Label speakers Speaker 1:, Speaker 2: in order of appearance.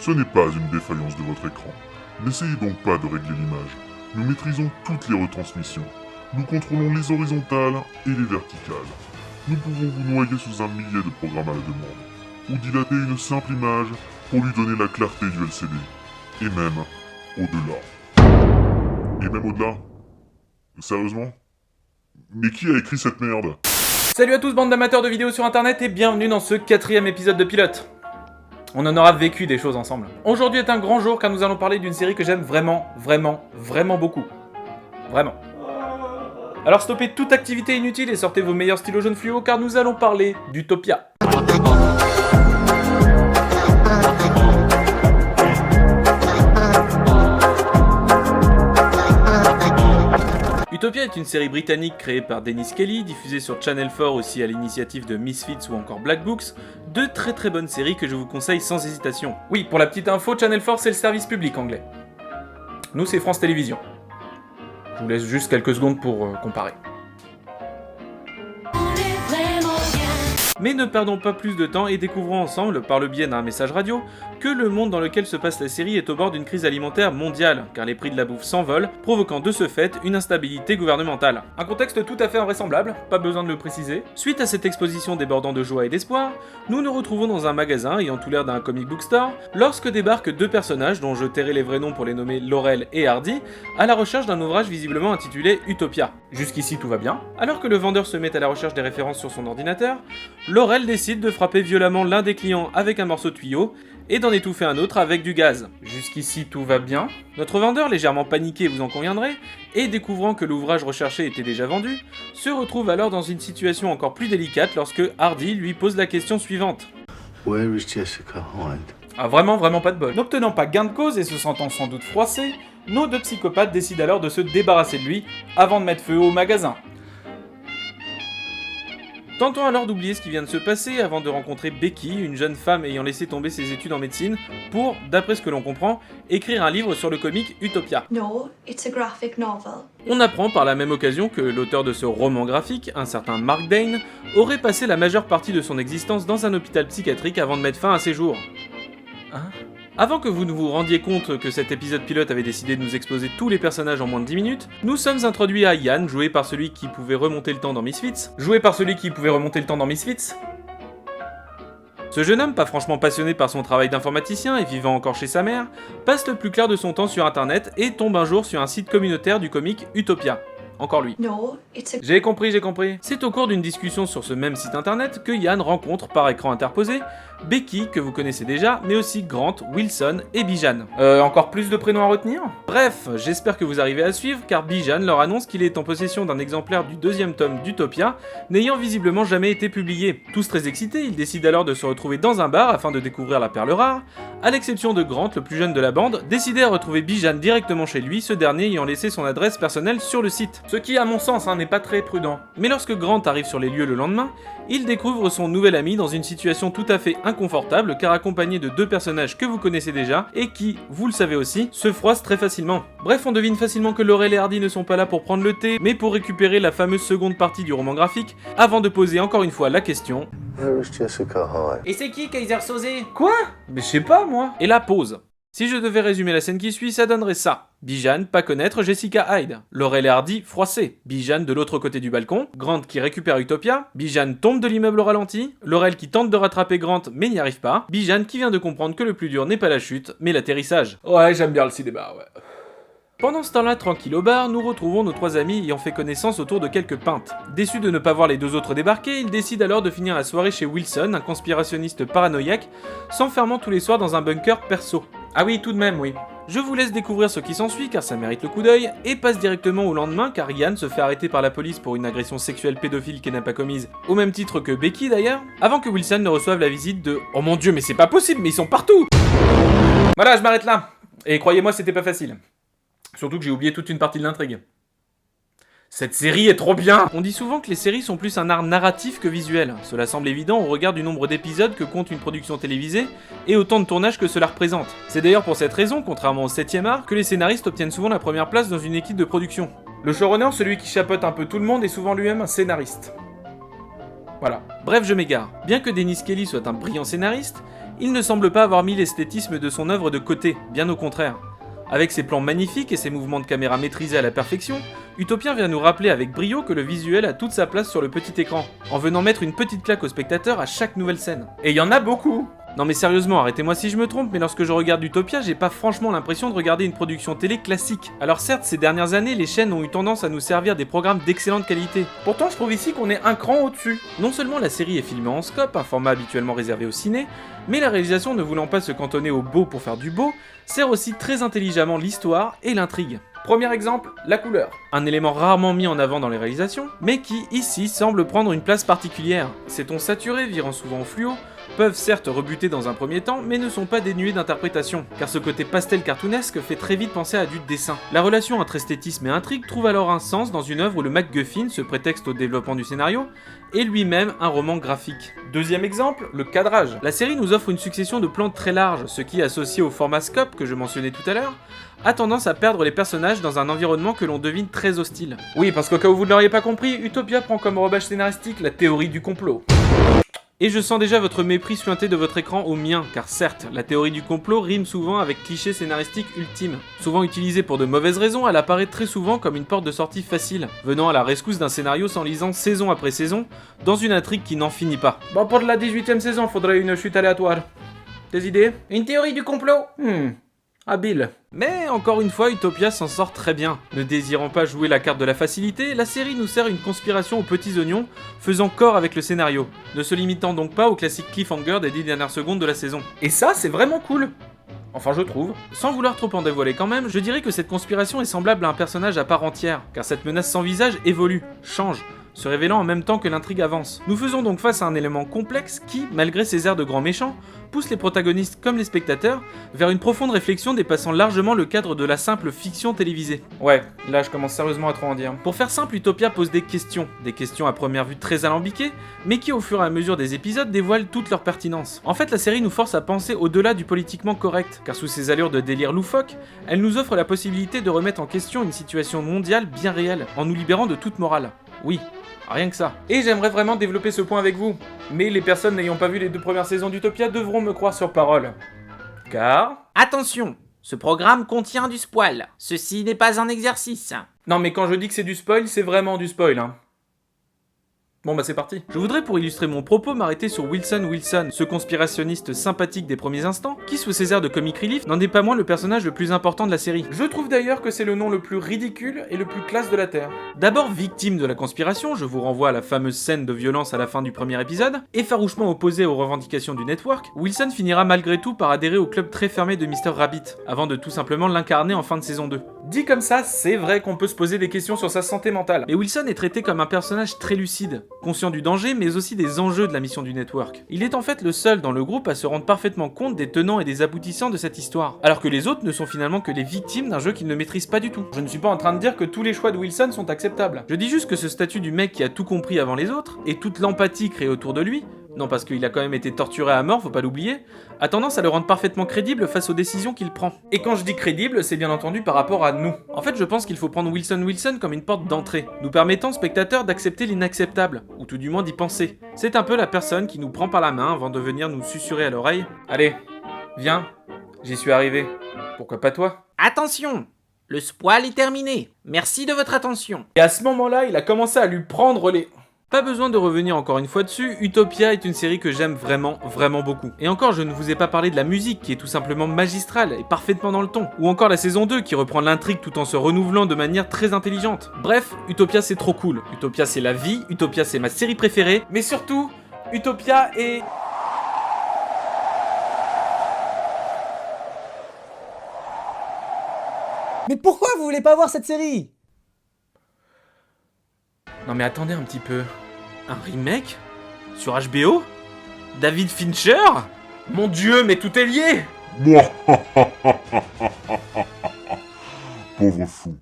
Speaker 1: Ce n'est pas une défaillance de votre écran. N'essayez donc pas de régler l'image. Nous maîtrisons toutes les retransmissions. Nous contrôlons les horizontales et les verticales. Nous pouvons vous noyer sous un millier de programmes à la demande, ou dilater une simple image pour lui donner la clarté du LCD. Et même au-delà. Et même au-delà. Sérieusement? Mais qui a écrit cette merde?
Speaker 2: Salut à tous, bande d'amateurs de vidéos sur internet, et bienvenue dans ce 4e épisode de Pilote. On en aura vécu des choses ensemble. Aujourd'hui est un grand jour car nous allons parler d'une série que j'aime vraiment beaucoup. Vraiment. Alors stoppez toute activité inutile et sortez vos meilleurs stylos jaunes fluo car nous allons parler d'Utopia. Utopia est une série britannique créée par Dennis Kelly, diffusée sur Channel 4 aussi à l'initiative de Misfits ou encore Black Books, deux très bonnes séries que je vous conseille sans hésitation. Oui, pour la petite info, Channel 4 c'est le service public anglais. Nous c'est France Télévisions. Je vous laisse juste quelques secondes pour comparer. Mais ne perdons pas plus de temps et découvrons ensemble, par le biais d'un message radio, que le monde dans lequel se passe la série est au bord d'une crise alimentaire mondiale, car les prix de la bouffe s'envolent, provoquant de ce fait une instabilité gouvernementale. Un contexte tout à fait invraisemblable, pas besoin de le préciser. Suite à cette exposition débordant de joie et d'espoir, nous nous retrouvons dans un magasin ayant tout l'air d'un comic book store, lorsque débarquent deux personnages dont je tairai les vrais noms pour les nommer Laurel et Hardy, à la recherche d'un ouvrage visiblement intitulé Utopia. Jusqu'ici tout va bien. Alors que le vendeur se met à la recherche des références sur son ordinateur, Laurel décide de frapper violemment l'un des clients avec un morceau de tuyau et d'en étouffer un autre avec du gaz. Jusqu'ici tout va bien. Notre vendeur, légèrement paniqué vous en conviendrez, et découvrant que l'ouvrage recherché était déjà vendu, se retrouve alors dans une situation encore plus délicate lorsque Hardy lui pose la question suivante.
Speaker 3: Where is Jessica Hyde?
Speaker 2: Ah vraiment pas de bol. N'obtenant pas gain de cause et se sentant sans doute froissé, nos deux psychopathes décident alors de se débarrasser de lui avant de mettre feu au magasin. Tentons alors d'oublier ce qui vient de se passer avant de rencontrer Becky, une jeune femme ayant laissé tomber ses études en médecine, pour, d'après ce que l'on comprend, écrire un livre sur le comic Utopia.
Speaker 4: No, it's a graphic novel.
Speaker 2: On apprend par la même occasion que l'auteur de ce roman graphique, un certain Mark Dane, aurait passé la majeure partie de son existence dans un hôpital psychiatrique avant de mettre fin à ses jours. Hein ? Avant que vous ne vous rendiez compte que cet épisode pilote avait décidé de nous exposer tous les personnages en moins de 10 minutes, nous sommes introduits à Ian, joué par celui qui pouvait remonter le temps dans Misfits. Ce jeune homme, pas franchement passionné par son travail d'informaticien et vivant encore chez sa mère, passe le plus clair de son temps sur internet et tombe un jour sur un site communautaire du comic Utopia. Encore lui.
Speaker 4: No, it's a...
Speaker 2: J'ai compris. C'est au cours d'une discussion sur ce même site internet que Ian rencontre, par écran interposé, Becky, que vous connaissez déjà, mais aussi Grant, Wilson et Bijan. Encore plus de prénoms à retenir ? Bref, j'espère que vous arrivez à suivre, car Bijan leur annonce qu'il est en possession d'un exemplaire du 2e tome d'Utopia, n'ayant visiblement jamais été publié. Tous très excités, ils décident alors de se retrouver dans un bar afin de découvrir la perle rare, à l'exception de Grant, le plus jeune de la bande, décidé à retrouver Bijan directement chez lui, ce dernier ayant laissé son adresse personnelle sur le site. Ce qui, à mon sens, n'est pas très prudent. Mais lorsque Grant arrive sur les lieux le lendemain, il découvre son nouvel ami dans une situation tout à fait inconfortable, car accompagné de deux personnages que vous connaissez déjà, et qui, vous le savez aussi, se froissent très facilement. Bref, on devine facilement que Laurel et Hardy ne sont pas là pour prendre le thé, mais pour récupérer la fameuse seconde partie du roman graphique, avant de poser encore une fois la question...
Speaker 3: Where is Jessica Hyde?
Speaker 2: Et c'est qui Kaiser Soze ? Quoi ? Mais je sais pas, moi. Et la pause. Si je devais résumer la scène qui suit, ça donnerait ça. Bijan, pas connaître Jessica Hyde. Laurel et Hardy, froissés. Bijan de l'autre côté du balcon. Grant qui récupère Utopia. Bijan tombe de l'immeuble au ralenti. Laurel qui tente de rattraper Grant mais n'y arrive pas. Bijan qui vient de comprendre que le plus dur n'est pas la chute, mais l'atterrissage. Ouais, j'aime bien le cinéma, ouais. Pendant ce temps-là, tranquille au bar, nous retrouvons nos trois amis ayant fait connaissance autour de quelques pintes. Déçus de ne pas voir les deux autres débarquer, ils décident alors de finir la soirée chez Wilson, un conspirationniste paranoïaque, s'enfermant tous les soirs dans un bunker perso. Ah oui, tout de même, oui. Je vous laisse découvrir ce qui s'ensuit car ça mérite le coup d'œil, et passe directement au lendemain car Ian se fait arrêter par la police pour une agression sexuelle pédophile qu'elle n'a pas commise, au même titre que Becky d'ailleurs, avant que Wilson ne reçoive la visite de « Oh mon dieu, mais c'est pas possible, mais ils sont partout !» Voilà, je m'arrête là. Et croyez-moi, c'était pas facile. Surtout que j'ai oublié toute une partie de l'intrigue. Cette série est trop bien! On dit souvent que les séries sont plus un art narratif que visuel. Cela semble évident au regard du nombre d'épisodes que compte une production télévisée et autant de tournages que cela représente. C'est d'ailleurs pour cette raison, contrairement au 7ème art, que les scénaristes obtiennent souvent la première place dans une équipe de production. Le showrunner, celui qui chapeaute un peu tout le monde, est souvent lui-même un scénariste. Voilà. Bref, je m'égare. Bien que Dennis Kelly soit un brillant scénariste, il ne semble pas avoir mis l'esthétisme de son œuvre de côté, bien au contraire. Avec ses plans magnifiques et ses mouvements de caméra maîtrisés à la perfection, Utopia vient nous rappeler avec brio que le visuel a toute sa place sur le petit écran, en venant mettre une petite claque au spectateur à chaque nouvelle scène. Et il y en a beaucoup! Non mais sérieusement, arrêtez-moi si je me trompe, mais lorsque je regarde Utopia, j'ai pas franchement l'impression de regarder une production télé classique. Alors certes, ces dernières années, les chaînes ont eu tendance à nous servir des programmes d'excellente qualité. Pourtant, je trouve ici qu'on est un cran au-dessus. Non seulement la série est filmée en scope, un format habituellement réservé au ciné, mais la réalisation ne voulant pas se cantonner au beau pour faire du beau, sert aussi très intelligemment l'histoire et l'intrigue. Premier exemple, la couleur. Un élément rarement mis en avant dans les réalisations, mais qui, ici, semble prendre une place particulière. Ces tons saturés, virant souvent au fluo, peuvent certes rebuter dans un premier temps, mais ne sont pas dénués d'interprétation, car ce côté pastel cartoonesque fait très vite penser à du dessin. La relation entre esthétisme et intrigue trouve alors un sens dans une œuvre où le MacGuffin, ce prétexte au développement du scénario, est lui-même un roman graphique. Deuxième exemple, le cadrage. La série nous offre une succession de plans très larges, ce qui, associé au format scope que je mentionnais tout à l'heure, a tendance à perdre les personnages dans un environnement que l'on devine très hostile. Oui, parce qu'au cas où vous ne l'auriez pas compris, Utopia prend comme rebâche scénaristique la théorie du complot. Et je sens déjà votre mépris suinter de votre écran au mien, car certes, la théorie du complot rime souvent avec cliché scénaristique ultime. Souvent utilisée pour de mauvaises raisons, elle apparaît très souvent comme une porte de sortie facile, venant à la rescousse d'un scénario s'enlisant saison après saison, dans une intrigue qui n'en finit pas. Bon, pour la 18ème saison, faudrait une chute aléatoire. Des idées? Une théorie du complot? Habile. Mais encore une fois, Utopia s'en sort très bien. Ne désirant pas jouer la carte de la facilité, la série nous sert une conspiration aux petits oignons, faisant corps avec le scénario, ne se limitant donc pas au classique cliffhanger des 10 dernières secondes de la saison. Et ça, c'est vraiment cool. Enfin, je trouve. Sans vouloir trop en dévoiler quand même, je dirais que cette conspiration est semblable à un personnage à part entière, car cette menace sans visage évolue, change, se révélant en même temps que l'intrigue avance. Nous faisons donc face à un élément complexe qui, malgré ses airs de grand méchant, pousse les protagonistes comme les spectateurs vers une profonde réflexion dépassant largement le cadre de la simple fiction télévisée. Ouais, là je commence sérieusement à trop en dire. Pour faire simple, Utopia pose des questions à première vue très alambiquées, mais qui au fur et à mesure des épisodes dévoilent toute leur pertinence. En fait, la série nous force à penser au-delà du politiquement correct, car sous ses allures de délire loufoque, elle nous offre la possibilité de remettre en question une situation mondiale bien réelle, en nous libérant de toute morale. Oui, rien que ça. Et j'aimerais vraiment développer ce point avec vous. Mais les personnes n'ayant pas vu les 2 premières saisons d'Utopia devront me croire sur parole. Car... Attention, ce programme contient du spoil. Ceci n'est pas un exercice. Non mais quand je dis que c'est du spoil, c'est vraiment du spoil, hein. Bon bah c'est parti. Je voudrais pour illustrer mon propos m'arrêter sur Wilson Wilson, ce conspirationniste sympathique des premiers instants, qui sous ses airs de comic relief n'en est pas moins le personnage le plus important de la série. Je trouve d'ailleurs que c'est le nom le plus ridicule et le plus classe de la Terre. D'abord victime de la conspiration, je vous renvoie à la fameuse scène de violence à la fin du premier épisode, et farouchement opposé aux revendications du network, Wilson finira malgré tout par adhérer au club très fermé de Mr. Rabbit, avant de tout simplement l'incarner en fin de saison 2. Dit comme ça, c'est vrai qu'on peut se poser des questions sur sa santé mentale, mais Wilson est traité comme un personnage très lucide, conscient du danger mais aussi des enjeux de la mission du network. Il est en fait le seul dans le groupe à se rendre parfaitement compte des tenants et des aboutissants de cette histoire, alors que les autres ne sont finalement que les victimes d'un jeu qu'ils ne maîtrisent pas du tout. Je ne suis pas en train de dire que tous les choix de Wilson sont acceptables. Je dis juste que ce statut du mec qui a tout compris avant les autres, et toute l'empathie créée autour de lui, non parce qu'il a quand même été torturé à mort, faut pas l'oublier, a tendance à le rendre parfaitement crédible face aux décisions qu'il prend. Et quand je dis crédible, c'est bien entendu par rapport à nous. En fait, je pense qu'il faut prendre Wilson Wilson comme une porte d'entrée, nous permettant, spectateurs, d'accepter l'inacceptable, ou tout du moins d'y penser. C'est un peu la personne qui nous prend par la main avant de venir nous susurrer à l'oreille « Allez, viens, j'y suis arrivé. Pourquoi pas toi ?» Attention, le spoil est terminé. Merci de votre attention. Et à ce moment-là, il a commencé à lui prendre les... Pas besoin de revenir encore une fois dessus, Utopia est une série que j'aime vraiment, vraiment beaucoup. Et encore, je ne vous ai pas parlé de la musique qui est tout simplement magistrale et parfaitement dans le ton. Ou encore la saison 2 qui reprend l'intrigue tout en se renouvelant de manière très intelligente. Bref, Utopia c'est trop cool. Utopia c'est la vie, Utopia c'est ma série préférée. Mais surtout, Utopia est...
Speaker 5: Mais pourquoi vous voulez pas voir cette série?
Speaker 2: Non mais attendez un petit peu. Un remake? Sur HBO? David Fincher? Mon dieu, mais tout est lié!
Speaker 1: Pauvre fou.